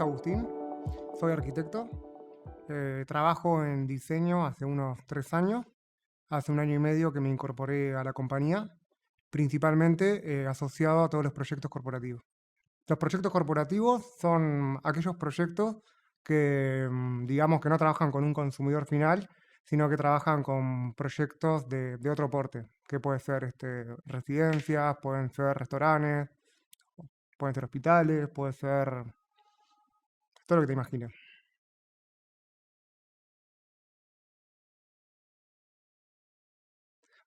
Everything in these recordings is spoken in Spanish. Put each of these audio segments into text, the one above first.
es Agustín, soy arquitecto, trabajo en diseño hace unos 3 años, hace 1 año y medio que me incorporé a la compañía, principalmente asociado a todos los proyectos corporativos. Los proyectos corporativos son aquellos proyectos que, digamos, que no trabajan con un consumidor final, sino que trabajan con proyectos de otro porte, que puede ser residencias, pueden ser restaurantes, pueden ser hospitales, puede ser todo lo que te imagines.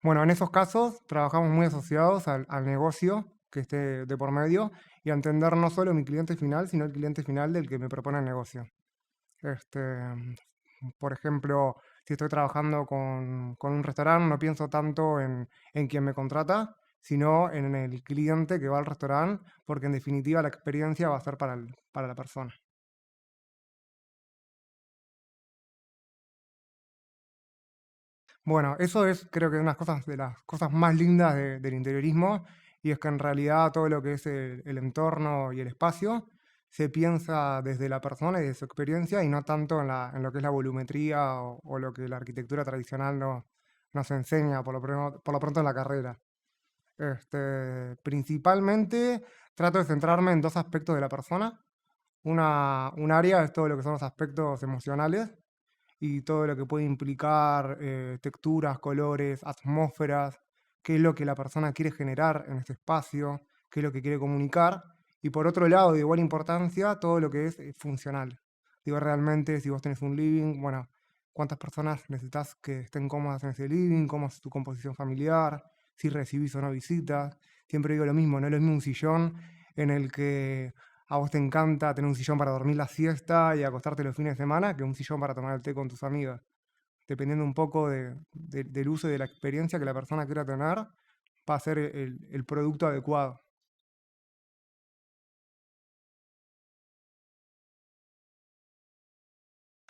Bueno, en esos casos trabajamos muy asociados al negocio que esté de por medio y a entender no solo mi cliente final, sino el cliente final del que me propone el negocio. Este, por ejemplo, si estoy trabajando con un restaurante, no pienso tanto en quien me contrata, sino en el cliente que va al restaurante, porque en definitiva la experiencia va a ser para la persona. Bueno, eso es, creo que una de las cosas más lindas del interiorismo, y es que en realidad todo lo que es el entorno y el espacio se piensa desde la persona y de su experiencia y no tanto en lo que es la volumetría o lo que la arquitectura tradicional nos enseña por lo pronto en la carrera. Principalmente trato de centrarme en dos aspectos de la persona. Un área es todo lo que son los aspectos emocionales y todo lo que puede implicar texturas, colores, atmósferas, qué es lo que la persona quiere generar en este espacio, qué es lo que quiere comunicar. Y por otro lado, de igual importancia, todo lo que es funcional. Digo, realmente, si vos tenés un living, bueno, cuántas personas necesitas que estén cómodas en ese living, cómo es tu composición familiar, si recibís o no visitas. Siempre digo lo mismo, no es lo mismo un sillón en el que a vos te encanta tener un sillón para dormir la siesta y acostarte los fines de semana que un sillón para tomar el té con tus amigas. Dependiendo un poco del uso y de la experiencia que la persona quiera tener, va a ser el producto adecuado.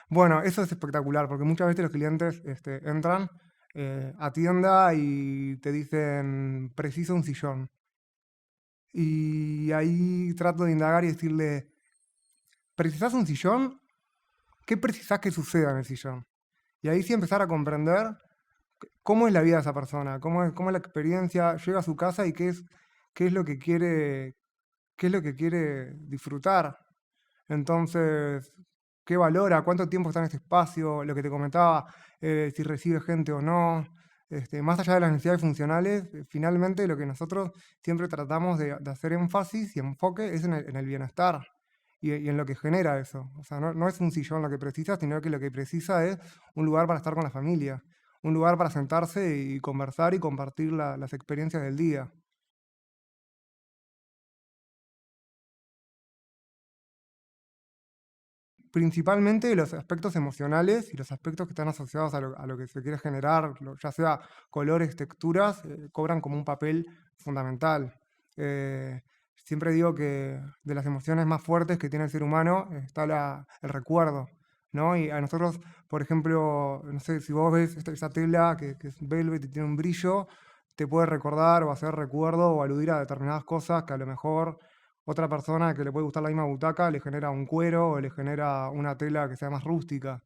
Bueno, eso es espectacular, porque muchas veces los clientes entran a tienda y te dicen, preciso un sillón. Y ahí trato de indagar y decirle, ¿precisás un sillón? ¿Qué precisás que suceda en el sillón? Y ahí sí empezar a comprender cómo es la vida de esa persona, cómo es la experiencia, llega a su casa y qué es lo que quiere, qué es lo que quiere disfrutar. Entonces, qué valora, cuánto tiempo está en este espacio, lo que te comentaba, si recibe gente o no. Más allá de las necesidades funcionales, finalmente lo que nosotros siempre tratamos de hacer énfasis y enfoque es en el bienestar y en lo que genera eso. O sea, no es un sillón lo que precisa, sino que lo que precisa es un lugar para estar con la familia, un lugar para sentarse y conversar y compartir las experiencias del día. Principalmente los aspectos emocionales y los aspectos que están asociados a lo que se quiere generar, ya sea colores, texturas, cobran como un papel fundamental. Eh, Siempre digo que de las emociones más fuertes que tiene el ser humano está el recuerdo, ¿no? Y a nosotros, por ejemplo, no sé, si vos ves esa tela que es velvet y tiene un brillo, te puede recordar o hacer recuerdo o aludir a determinadas cosas que a lo mejor otra persona que le puede gustar la misma butaca le genera un cuero o le genera una tela que sea más rústica.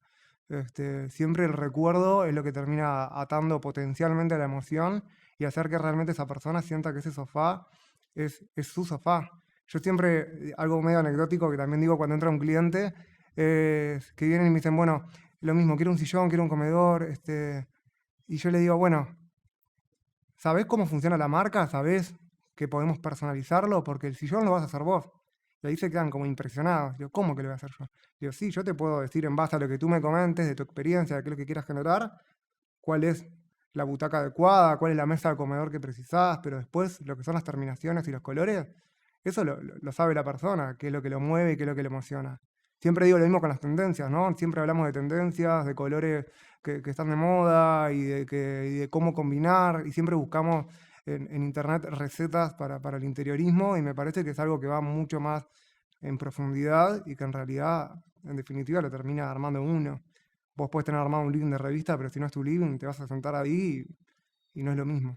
Siempre el recuerdo es lo que termina atando potencialmente a la emoción y hacer que realmente esa persona sienta que ese sofá es su sofá. Yo siempre, algo medio anecdótico que también digo cuando entra un cliente, es que vienen y me dicen, bueno, lo mismo, quiero un sillón, quiero un comedor, y yo le digo, bueno, ¿sabés cómo funciona la marca? ¿Sabés que podemos personalizarlo? Porque el sillón lo vas a hacer vos. Y ahí se quedan como impresionados. Digo, ¿cómo que lo voy a hacer yo? Digo, sí, yo te puedo decir en base a lo que tú me comentes, de tu experiencia, de qué es lo que quieras generar, cuál es la butaca adecuada, cuál es la mesa de comedor que precisás, pero después lo que son las terminaciones y los colores, eso lo sabe la persona, qué es lo que lo mueve y qué es lo que le emociona. Siempre digo lo mismo con las tendencias, ¿no? Siempre hablamos de tendencias, de colores que están de moda y de cómo combinar, y siempre buscamos en internet recetas para el interiorismo, y me parece que es algo que va mucho más en profundidad y que en realidad, en definitiva, lo termina armando uno. Vos podés tener armado un living de revista, pero si no es tu living, te vas a sentar ahí y no es lo mismo.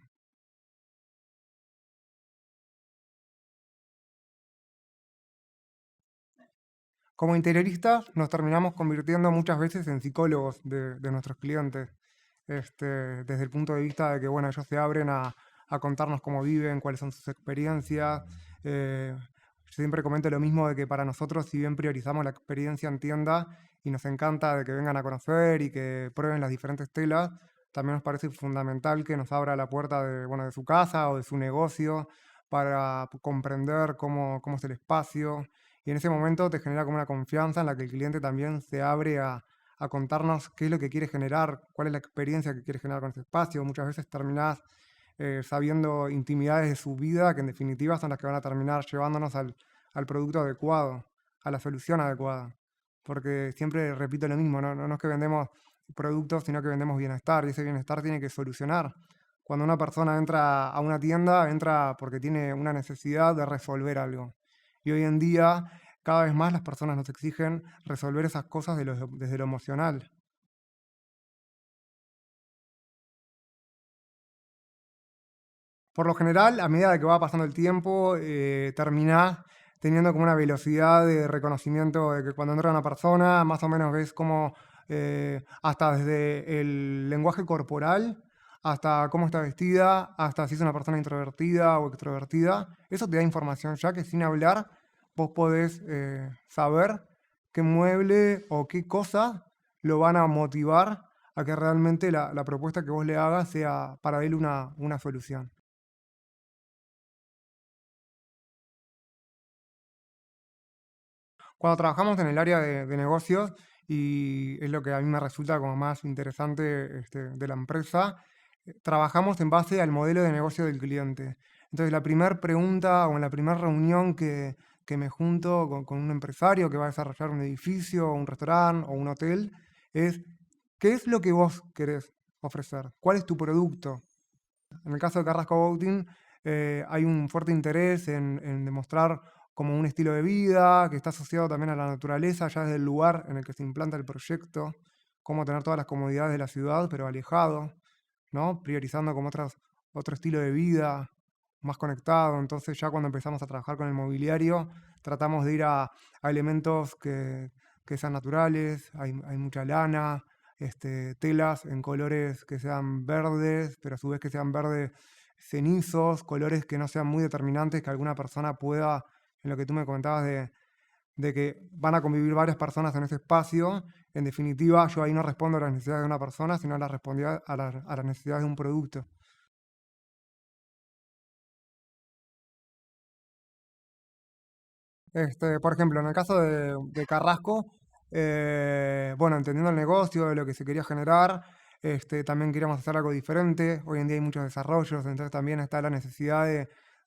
Como interioristas nos terminamos convirtiendo muchas veces en psicólogos de nuestros clientes, desde el punto de vista de que, bueno, ellos se abren a contarnos cómo viven, cuáles son sus experiencias. eh, Siempre comento lo mismo de que para nosotros, si bien priorizamos la experiencia en tienda y nos encanta de que vengan a conocer y que prueben las diferentes telas, también nos parece fundamental que nos abra la puerta de, bueno, de su casa o de su negocio para comprender cómo es el espacio. Y en ese momento te genera como una confianza en la que el cliente también se abre a contarnos qué es lo que quiere generar, cuál es la experiencia que quiere generar con ese espacio. Muchas veces terminás sabiendo intimidades de su vida que en definitiva son las que van a terminar llevándonos al producto adecuado, a la solución adecuada. Porque siempre repito lo mismo, no es que vendemos productos, sino que vendemos bienestar, y ese bienestar tiene que solucionar. Cuando una persona entra a una tienda, entra porque tiene una necesidad de resolver algo. Y hoy en día, cada vez más las personas nos exigen resolver esas cosas desde lo emocional. Por lo general, a medida de que va pasando el tiempo, terminás teniendo como una velocidad de reconocimiento de que cuando entra una persona, más o menos ves como hasta desde el lenguaje corporal, hasta cómo está vestida, hasta si es una persona introvertida o extrovertida. Eso te da información ya que sin hablar vos podés saber qué mueble o qué cosa lo van a motivar a que realmente la propuesta que vos le hagas sea para él una solución. Cuando trabajamos en el área de negocios, y es lo que a mí me resulta como más interesante de la empresa, trabajamos en base al modelo de negocio del cliente. Entonces, la primera pregunta o en la primera reunión que me junto con un empresario que va a desarrollar un edificio, un restaurante o un hotel, es, ¿qué es lo que vos querés ofrecer? ¿Cuál es tu producto? En el caso de Carrasco Boating, hay un fuerte interés en demostrar como un estilo de vida que está asociado también a la naturaleza, ya desde el lugar en el que se implanta el proyecto, cómo tener todas las comodidades de la ciudad, pero alejado, ¿no? Priorizando como otro estilo de vida más conectado. Entonces ya cuando empezamos a trabajar con el mobiliario, tratamos de ir a elementos que sean naturales, hay mucha lana, telas en colores que sean verdes, pero a su vez que sean verdes cenizos, colores que no sean muy determinantes, que alguna persona pueda, en lo que tú me comentabas de que van a convivir varias personas en ese espacio. En definitiva, yo ahí no respondo a las necesidades de una persona, sino a las, a las necesidades de un producto. Por ejemplo, en el caso de Carrasco, bueno, entendiendo el negocio, de lo que se quería generar, también queríamos hacer algo diferente. Hoy en día hay muchos desarrollos, entonces también está la necesidad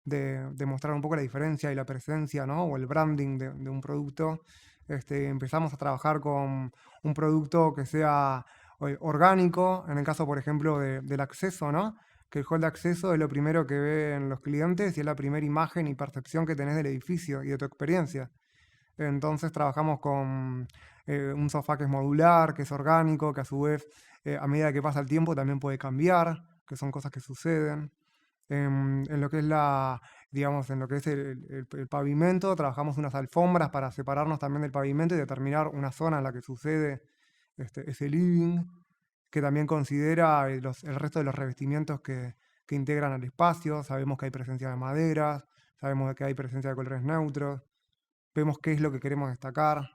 de mostrar un poco la diferencia y la presencia, ¿no? O el branding de un producto. Empezamos a trabajar con un producto que sea orgánico, en el caso, por ejemplo, del acceso, ¿no? Que el hall de acceso es lo primero que ven los clientes y es la primera imagen y percepción que tenés del edificio y de tu experiencia. Entonces trabajamos con un sofá que es modular, que es orgánico, que a su vez a medida que pasa el tiempo también puede cambiar, que son cosas que suceden. En lo que es digamos, en lo que es el pavimento, trabajamos unas alfombras para separarnos también del pavimento y determinar una zona en la que sucede ese living, que también considera el resto de los revestimientos que integran al espacio. Sabemos que hay presencia de maderas, sabemos que hay presencia de colores neutros, vemos qué es lo que queremos destacar.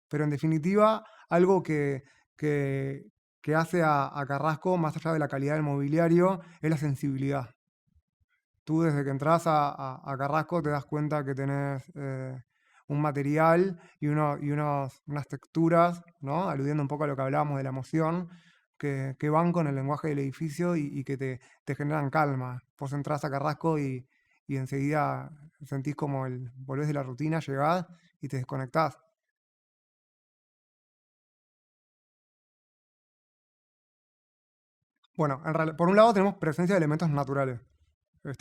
Pero en definitiva, algo que, que hace a Carrasco, más allá de la calidad del mobiliario, es la sensibilidad. Tú desde que entras a Carrasco te das cuenta que tenés un material y unas texturas, ¿no? Aludiendo un poco a lo que hablábamos de la emoción, que van con el lenguaje del edificio y que te generan calma. Vos entrás a Carrasco y enseguida sentís como volvés de la rutina, llegás y te desconectás. Bueno, por un lado tenemos presencia de elementos naturales.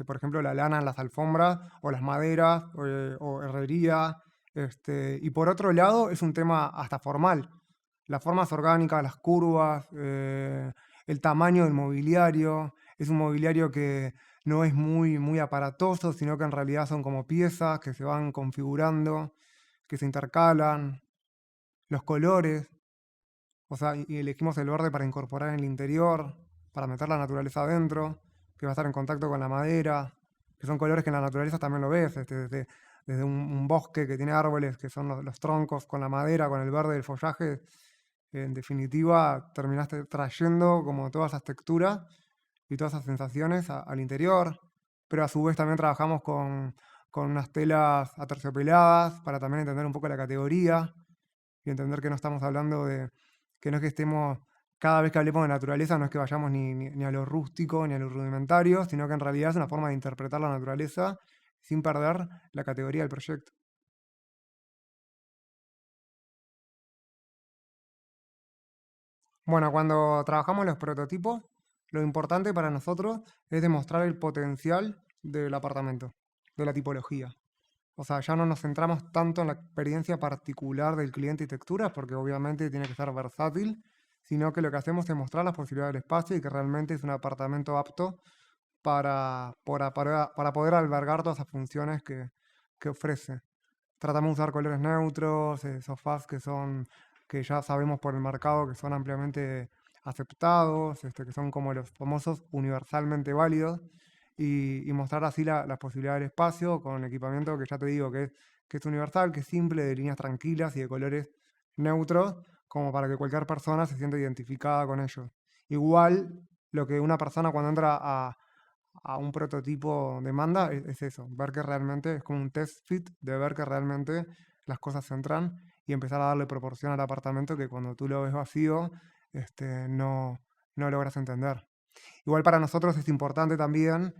Por ejemplo, la lana en las alfombras, o las maderas, o herrería. Y por otro lado, es un tema hasta formal. Las formas orgánicas, las curvas, el tamaño del mobiliario. Es un mobiliario que no es muy aparatoso, sino que en realidad son como piezas que se van configurando, que se intercalan. los colores, o sea, y elegimos el verde para incorporar en el interior, para meter la naturaleza adentro, que va a estar en contacto con la madera, que son colores que en la naturaleza también lo ves, desde un bosque que tiene árboles, que son los troncos, con la madera, con el verde del follaje. En definitiva, terminaste trayendo como todas esas texturas y todas esas sensaciones al interior, pero a su vez también trabajamos con unas telas aterciopeladas para también entender un poco la categoría y entender que no estamos hablando de, que no es que estemos, cada vez que hablemos de naturaleza, no es que vayamos ni a lo rústico ni a lo rudimentario, sino que en realidad es una forma de interpretar la naturaleza sin perder la categoría del proyecto. Bueno, cuando trabajamos los prototipos, lo importante para nosotros es demostrar el potencial del apartamento, de la tipología. O sea, ya no nos centramos tanto en la experiencia particular del cliente y texturas, porque obviamente tiene que ser versátil, sino que lo que hacemos es mostrar las posibilidades del espacio y que realmente es un apartamento apto para poder albergar todas esas funciones que ofrece. Tratamos de usar colores neutros, sofás que ya sabemos por el mercado que son ampliamente aceptados, que son como los famosos universalmente válidos, y mostrar así las posibilidades del espacio con equipamiento que ya te digo que es universal, que es simple, de líneas tranquilas y de colores neutros, como para que cualquier persona se sienta identificada con ellos. Igual, lo que una persona cuando entra a un prototipo demanda es eso, ver que realmente es como un test fit de ver que realmente las cosas entran y empezar a darle proporción al apartamento que cuando tú lo ves vacío, no logras entender. Igual para nosotros es importante también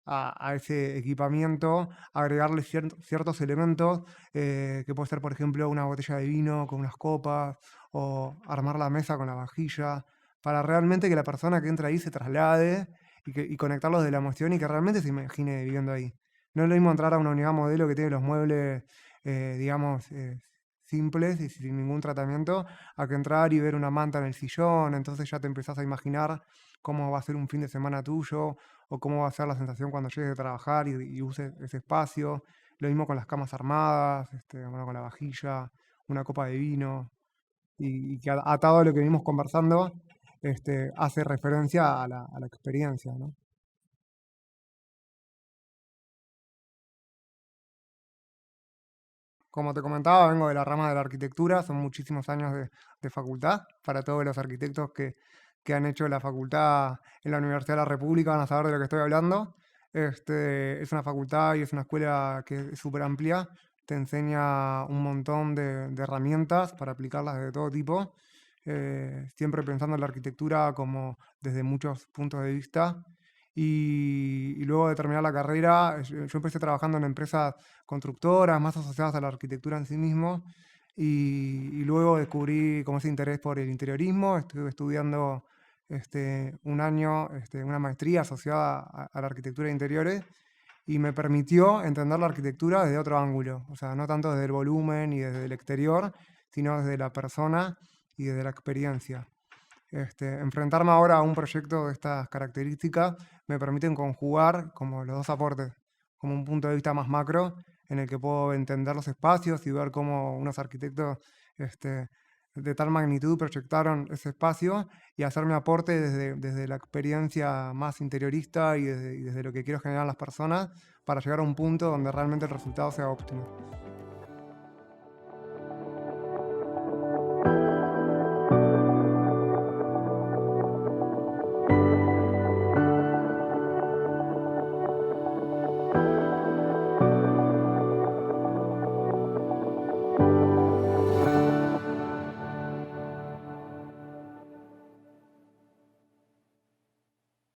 a ese equipamiento agregarle ciertos elementos, que puede ser, por ejemplo, una botella de vino con unas copas o armar la mesa con la vajilla, para realmente que la persona que entra ahí se traslade y conectarlos de la emoción y que realmente se imagine viviendo ahí. No es lo mismo entrar a una unidad modelo que tiene los muebles, digamos, simples y sin ningún tratamiento, a que entrar y ver una manta en el sillón, entonces ya te empezás a imaginar cómo va a ser un fin de semana tuyo o cómo va a ser la sensación cuando llegues de trabajar y uses ese espacio. Lo mismo con las camas armadas, bueno, con la vajilla, una copa de vino, y que atado a lo que venimos conversando, hace referencia a la experiencia, ¿no? Como te comentaba, vengo de la rama de la arquitectura, son muchísimos años de facultad. Para todos los arquitectos que han hecho la facultad en la Universidad de la República van a saber de lo que estoy hablando. Es una facultad y es una escuela que es súper amplia, te enseña un montón de herramientas para aplicarlas de todo tipo, siempre pensando en la arquitectura como desde muchos puntos de vista. Y luego de terminar la carrera, yo empecé trabajando en empresas constructoras, más asociadas a la arquitectura en sí mismo, y luego descubrí como ese interés por el interiorismo, estuve estudiando un año, una maestría asociada a la arquitectura de interiores, y me permitió entender la arquitectura desde otro ángulo, o sea, no tanto desde el volumen y desde el exterior, sino desde la persona y desde la experiencia. Enfrentarme ahora a un proyecto de estas características me permiten conjugar como los dos aportes, como un punto de vista más macro en el que puedo entender los espacios y ver cómo unos arquitectos este, de tal magnitud proyectaron ese espacio y hacer mi aporte desde la experiencia más interiorista y desde lo que quiero generar en las personas para llegar a un punto donde realmente el resultado sea óptimo.